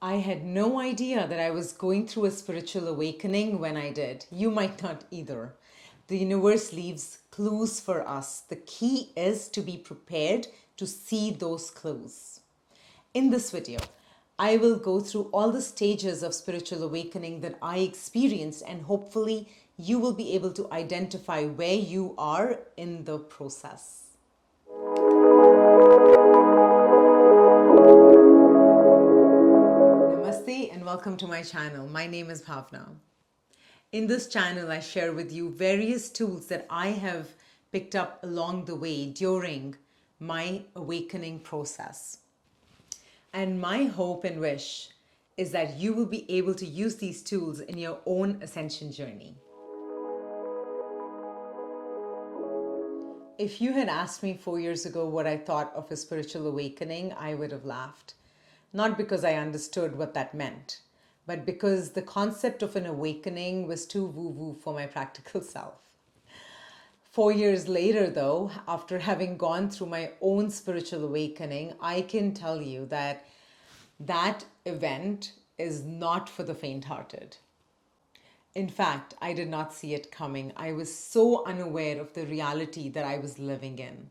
I had no idea that I was going through a spiritual awakening when I did. You might not either. The universe leaves clues for us. The key is to be prepared to see those clues. In this video, I will go through all the stages of spiritual awakening that I experienced, and hopefully you will be able to identify where you are in the process. Namaste and welcome to my channel. My name is Bhavna. In this channel, I share with you various tools that I have picked up along the way during my awakening process. And my hope and wish is that you will be able to use these tools in your own ascension journey. If you had asked me 4 years ago what I thought of a spiritual awakening, I would have laughed. Not because I understood what that meant, but because the concept of an awakening was too woo-woo for my practical self. 4 years later, though, after having gone through my own spiritual awakening, I can tell you that that event is not for the faint-hearted. In fact, I did not see it coming. I was so unaware of the reality that I was living in.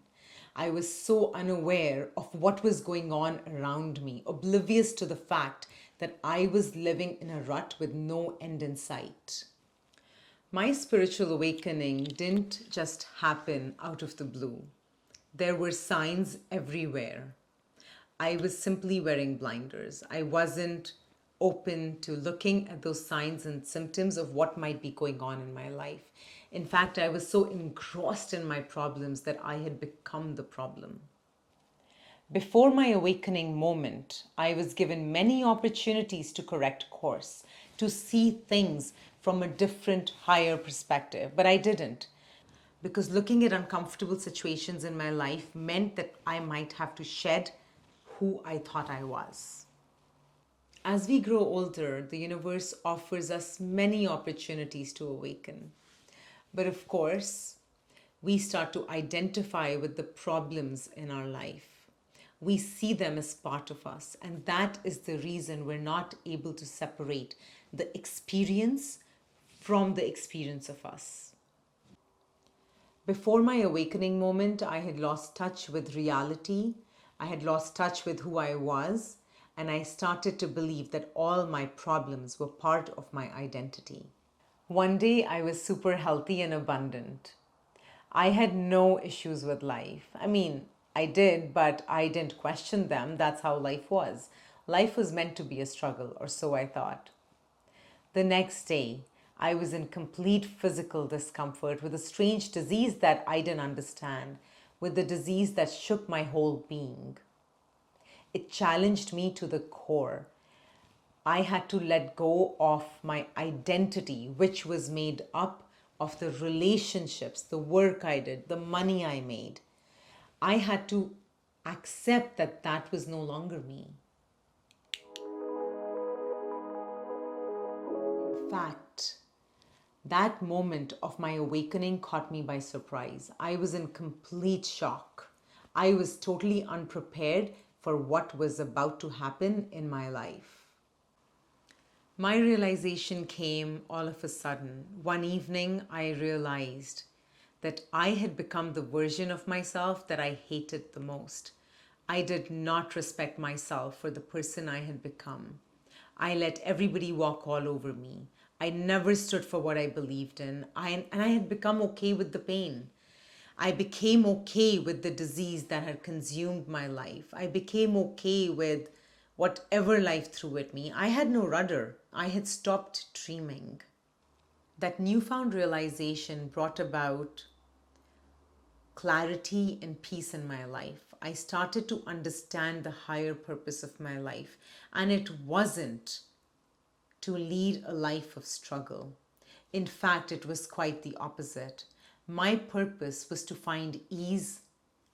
I was so unaware of what was going on around me, oblivious to the fact that I was living in a rut with no end in sight. My spiritual awakening didn't just happen out of the blue. There were signs everywhere. I was simply wearing blinders. I wasn't open to looking at those signs and symptoms of what might be going on in my life. In fact, I was so engrossed in my problems that I had become the problem. Before my awakening moment, I was given many opportunities to correct course, to see things from a different, higher perspective, but I didn't. Because looking at uncomfortable situations in my life meant that I might have to shed who I thought I was. As we grow older, the universe offers us many opportunities to awaken. But of course, we start to identify with the problems in our life. We see them as part of us, and that is the reason we're not able to separate the experience from the experience of us. Before my awakening moment, I had lost touch with reality. I had lost touch with who I was, and I started to believe that all my problems were part of my identity. One day, I was super healthy and abundant. I had no issues with life. I did, but I didn't question them. That's how life was. Life was meant to be a struggle, or so I thought. The next day, I was in complete physical discomfort with a strange disease that I didn't understand, with the disease that shook my whole being. It challenged me to the core. I had to let go of my identity, which was made up of the relationships, the work I did, the money I made. I had to accept that that was no longer me. In fact, that moment of my awakening caught me by surprise. I was in complete shock. I was totally unprepared for what was about to happen in my life. My realization came all of a sudden. One evening, I realized that I had become the version of myself that I hated the most. I did not respect myself for the person I had become. I let everybody walk all over me. I never stood for what I believed in, and I had become okay with the pain. I became okay with the disease that had consumed my life. I became okay with whatever life threw at me. I had no rudder. I had stopped dreaming. That newfound realization brought about clarity and peace in my life. I started to understand the higher purpose of my life, and it wasn't to lead a life of struggle. In fact, it was quite the opposite. My purpose was to find ease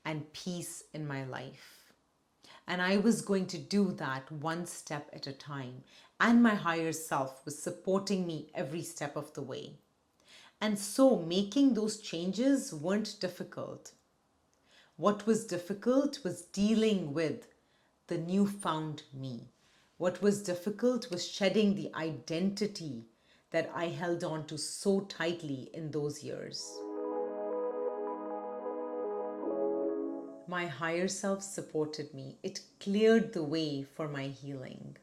and peace in my life. And I was going to do that one step at a time. And my higher self was supporting me every step of the way. And so making those changes weren't difficult. What was difficult was dealing with the newfound me, What was difficult was shedding the identity that I held on to so tightly in those years. My higher self supported me. It cleared the way for my healing.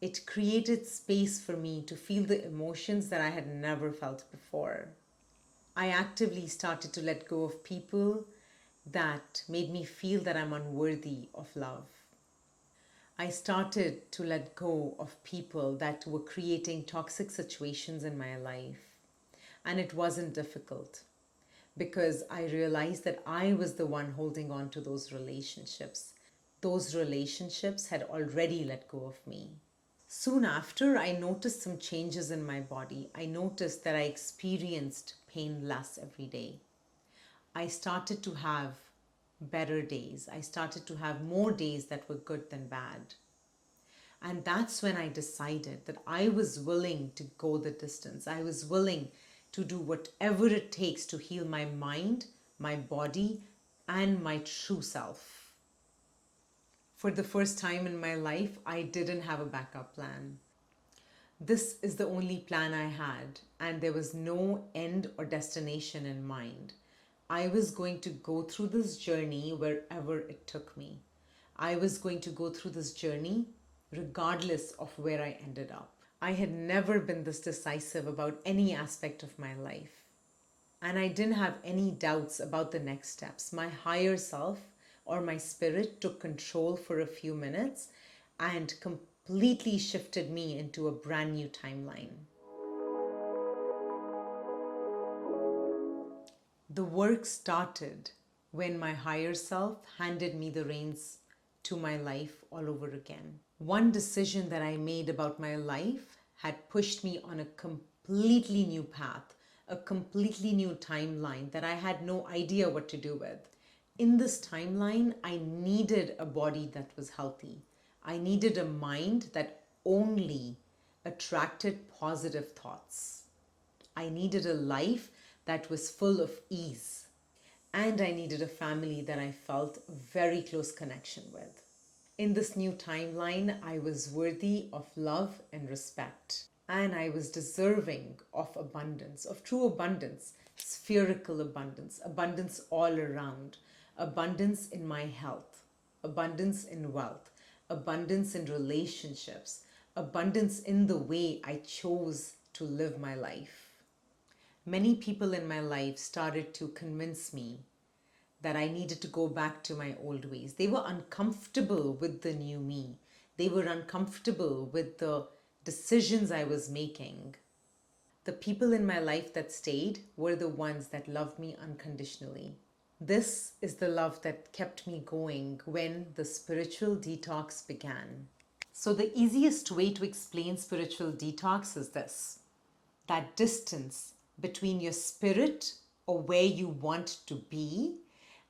It created space for me to feel the emotions that I had never felt before. I actively started to let go of people that made me feel that I'm unworthy of love. I started to let go of people that were creating toxic situations in my life. And it wasn't difficult because I realized that I was the one holding on to those relationships. Those relationships had already let go of me. Soon after, I noticed some changes in my body. I noticed that I experienced pain less every day. I started to have better days. I started to have more days that were good than bad. And that's when I decided that I was willing to go the distance. I was willing to do whatever it takes to heal my mind, my body, and my true self. For the first time in my life, I didn't have a backup plan. This is the only plan I had, and there was no end or destination in mind. I was going to go through this journey wherever it took me. I was going to go through this journey regardless of where I ended up. I had never been this decisive about any aspect of my life. And I didn't have any doubts about the next steps. My higher self or my spirit took control for a few minutes and completely shifted me into a brand new timeline. The work started when my higher self handed me the reins to my life all over again. One decision that I made about my life had pushed me on a completely new path, a completely new timeline that I had no idea what to do with. In this timeline, I needed a body that was healthy. I needed a mind that only attracted positive thoughts. I needed a life that was full of ease. And I needed a family that I felt a very close connection with. In this new timeline, I was worthy of love and respect. And I was deserving of abundance, of true abundance, spherical abundance, abundance all around, abundance in my health, abundance in wealth, abundance in relationships, abundance in the way I chose to live my life. Many people in my life started to convince me that I needed to go back to my old ways. They were uncomfortable with the new me. They were uncomfortable with the decisions I was making. The people in my life that stayed were the ones that loved me unconditionally. This is the love that kept me going when the spiritual detox began. So the easiest way to explain spiritual detox is this: that distance between your spirit or where you want to be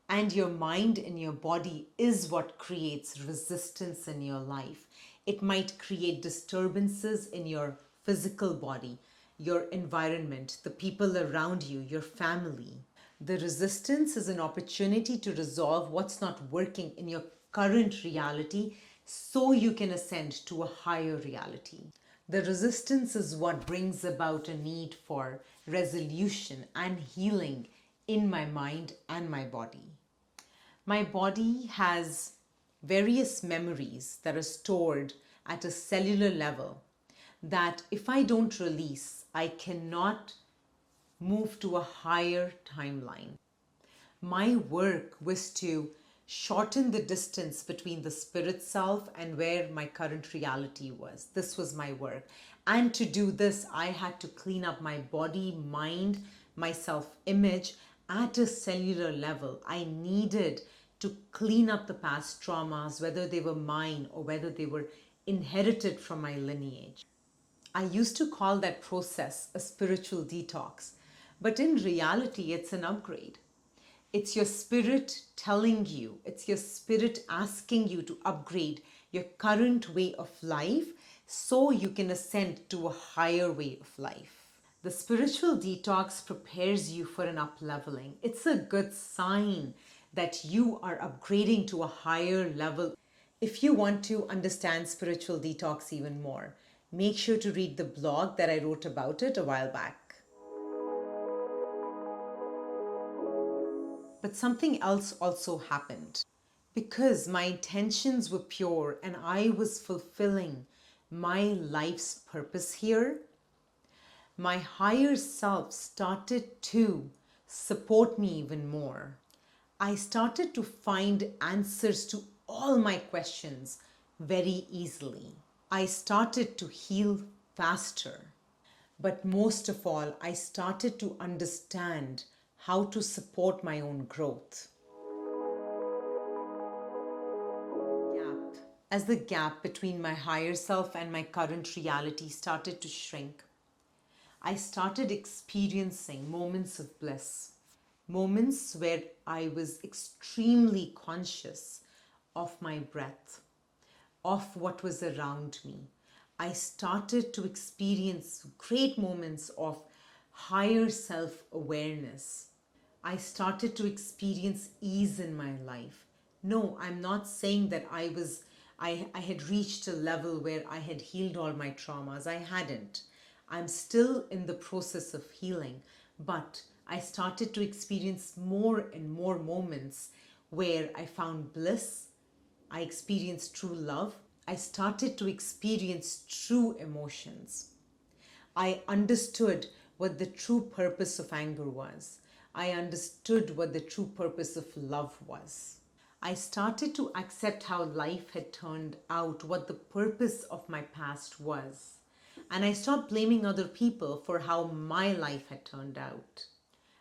and your mind and your body is what creates resistance in your life. It might create disturbances in your physical body, your environment, the people around you, your family. The resistance is an opportunity to resolve what's not working in your current reality so you can ascend to a higher reality. The resistance is what brings about a need for resolution and healing in my mind and my body. My body has various memories that are stored at a cellular level that if I don't release, I cannot move to a higher timeline. My work was to shorten the distance between the spirit self and where my current reality was. This was my work. And to do this, I had to clean up my body, mind, my self-image at a cellular level. I needed to clean up the past traumas, whether they were mine or whether they were inherited from my lineage. I used to call that process a spiritual detox, but in reality, it's an upgrade. It's your spirit telling you, it's your spirit asking you to upgrade your current way of life so you can ascend to a higher way of life. The spiritual detox prepares you for an up-leveling. It's a good sign that you are upgrading to a higher level. If you want to understand spiritual detox even more, make sure to read the blog that I wrote about it a while back. But something else also happened. Because my intentions were pure and I was fulfilling my life's purpose here, my higher self started to support me even more. I started to find answers to all my questions very easily. I started to heal faster. But most of all, I started to understand how to support my own growth. As the gap between my higher self and my current reality started to shrink, I started experiencing moments of bliss, moments where I was extremely conscious of my breath, of what was around me. I started to experience great moments of higher self-awareness. I started to experience ease in my life. No, I'm not saying that I had reached a level where I had healed all my traumas. I hadn't. I'm still in the process of healing, but I started to experience more and more moments where I found bliss. I experienced true love. I started to experience true emotions. I understood what the true purpose of anger was. I understood what the true purpose of love was. I started to accept how life had turned out, what the purpose of my past was. And I stopped blaming other people for how my life had turned out.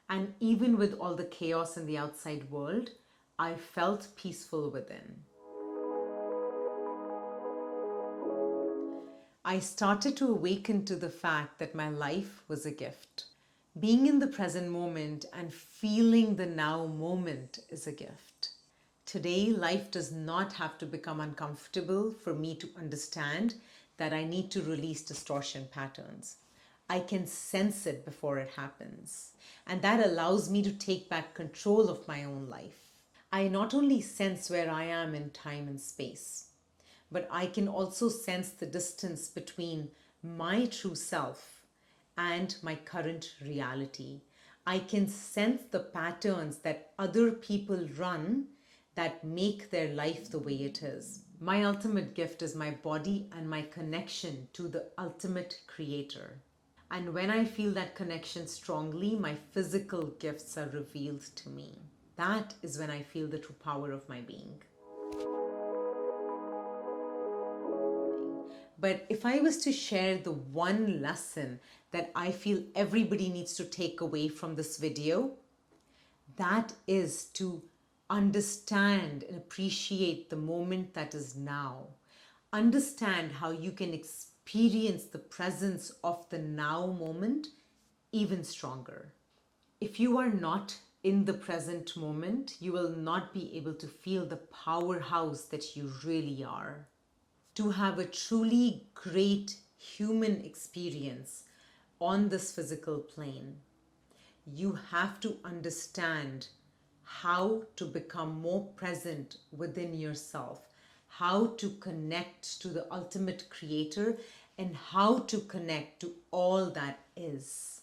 And even with all the chaos in the outside world, I felt peaceful within. I started to awaken to the fact that my life was a gift. Being in the present moment and feeling the now moment is a gift. Today, life does not have to become uncomfortable for me to understand that I need to release distortion patterns. I can sense it before it happens. And that allows me to take back control of my own life. I not only sense where I am in time and space, but I can also sense the distance between my true self and my current reality. I can sense the patterns that other people run that make their life the way it is. My ultimate gift is my body and my connection to the ultimate creator. And when I feel that connection strongly, my physical gifts are revealed to me. That is when I feel the true power of my being. But if I was to share the one lesson that I feel everybody needs to take away from this video, that is to understand and appreciate the moment that is now. Understand how you can experience the presence of the now moment even stronger. If you are not in the present moment, you will not be able to feel the powerhouse that you really are. To have a truly great human experience on this physical plane, you have to understand how to become more present within yourself, how to connect to the ultimate creator, and how to connect to all that is.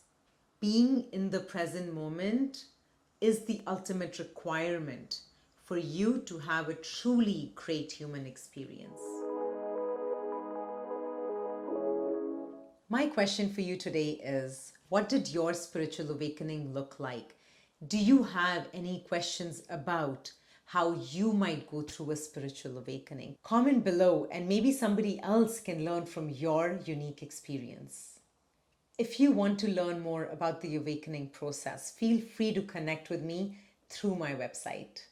Being in the present moment is the ultimate requirement for you to have a truly great human experience. My question for you today is, what did your spiritual awakening look like? Do you have any questions about how you might go through a spiritual awakening? Comment below and maybe somebody else can learn from your unique experience. If you want to learn more about the awakening process, feel free to connect with me through my website.